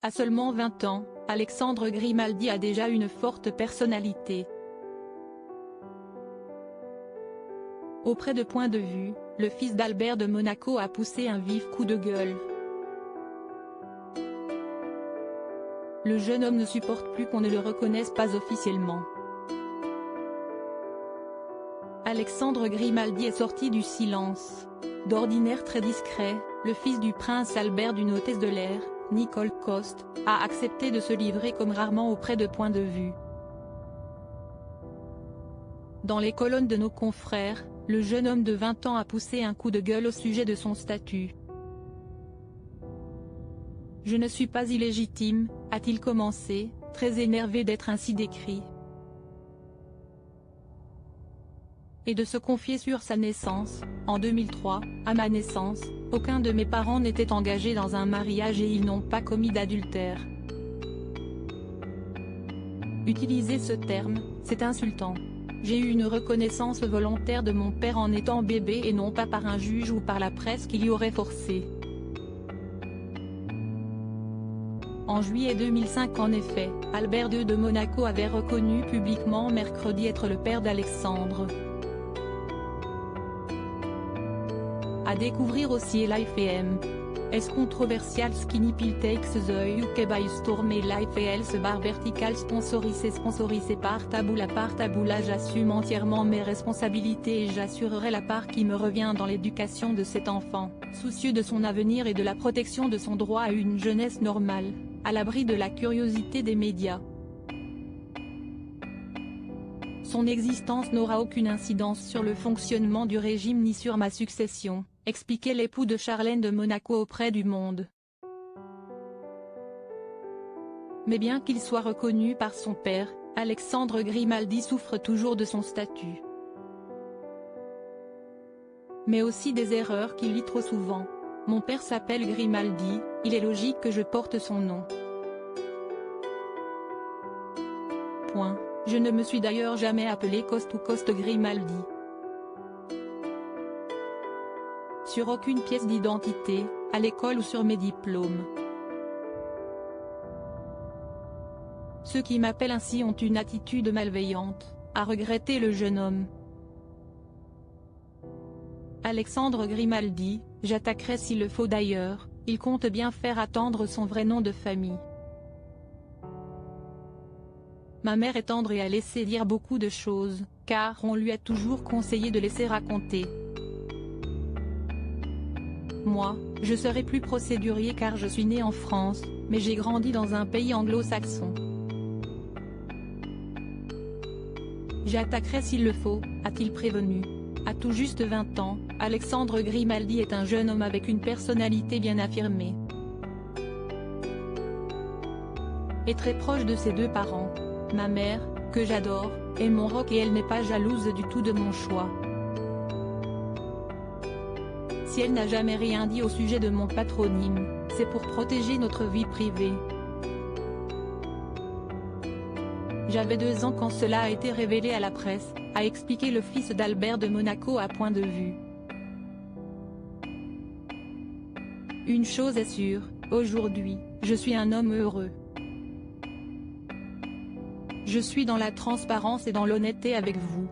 À seulement 20 ans, Alexandre Grimaldi a déjà une forte personnalité. Auprès de Point de Vue, le fils d'Albert de Monaco a poussé un vif coup de gueule. Le jeune homme ne supporte plus qu'on ne le reconnaisse pas officiellement. Alexandre Grimaldi est sorti du silence. D'ordinaire très discret, le fils du prince Albert d'une hôtesse de l'air, Nicole Coste, a accepté de se livrer comme rarement auprès de Point de Vue. Dans les colonnes de nos confrères, le jeune homme de 20 ans a poussé un coup de gueule au sujet de son statut. « Je ne suis pas illégitime », a-t-il commencé, très énervé d'être ainsi décrit. Et de se confier sur sa naissance. En 2003, à ma naissance, aucun de mes parents n'était engagé dans un mariage et ils n'ont pas commis d'adultère. Utiliser ce terme, c'est insultant. J'ai eu une reconnaissance volontaire de mon père en étant bébé et non pas par un juge ou par la presse qui l'y aurait forcé. En juillet 2005 en effet, Albert II de Monaco avait reconnu publiquement mercredi être le père d'Alexandre. À découvrir aussi LifeM. Est-ce controversial Skinny Pill takes the UK by storm et LifeL's bar vertical sponsorisé par Taboula j'assume entièrement mes responsabilités et j'assurerai la part qui me revient dans l'éducation de cet enfant, soucieux de son avenir et de la protection de son droit à une jeunesse normale, à l'abri de la curiosité des médias. Son existence n'aura aucune incidence sur le fonctionnement du régime ni sur ma succession, expliquait l'époux de Charlène de Monaco auprès du Monde. Mais bien qu'il soit reconnu par son père, Alexandre Grimaldi souffre toujours de son statut. Mais aussi des erreurs qu'il lit trop souvent. Mon père s'appelle Grimaldi, il est logique que je porte son nom. Point. Je ne me suis d'ailleurs jamais appelé Coste ou Coste Grimaldi. Sur aucune pièce d'identité, à l'école ou sur mes diplômes. Ceux qui m'appellent ainsi ont une attitude malveillante, a regretté le jeune homme. Alexandre Grimaldi, j'attaquerai s'il le faut d'ailleurs, il compte bien faire attendre son vrai nom de famille. Ma mère est tendre et a laissé dire beaucoup de choses, car on lui a toujours conseillé de laisser raconter. Moi, je serai plus procédurier car je suis né en France, mais j'ai grandi dans un pays anglo-saxon. J'attaquerai s'il le faut, a-t-il prévenu. À tout juste 20 ans, Alexandre Grimaldi est un jeune homme avec une personnalité bien affirmée. Et très proche de ses deux parents. Ma mère, que j'adore, est mon rock et elle n'est pas jalouse du tout de mon choix. Si elle n'a jamais rien dit au sujet de mon patronyme, c'est pour protéger notre vie privée. J'avais 2 ans quand cela a été révélé à la presse, a expliqué le fils d'Albert de Monaco à Point de Vue. Une chose est sûre, aujourd'hui, je suis un homme heureux. Je suis dans la transparence et dans l'honnêteté avec vous.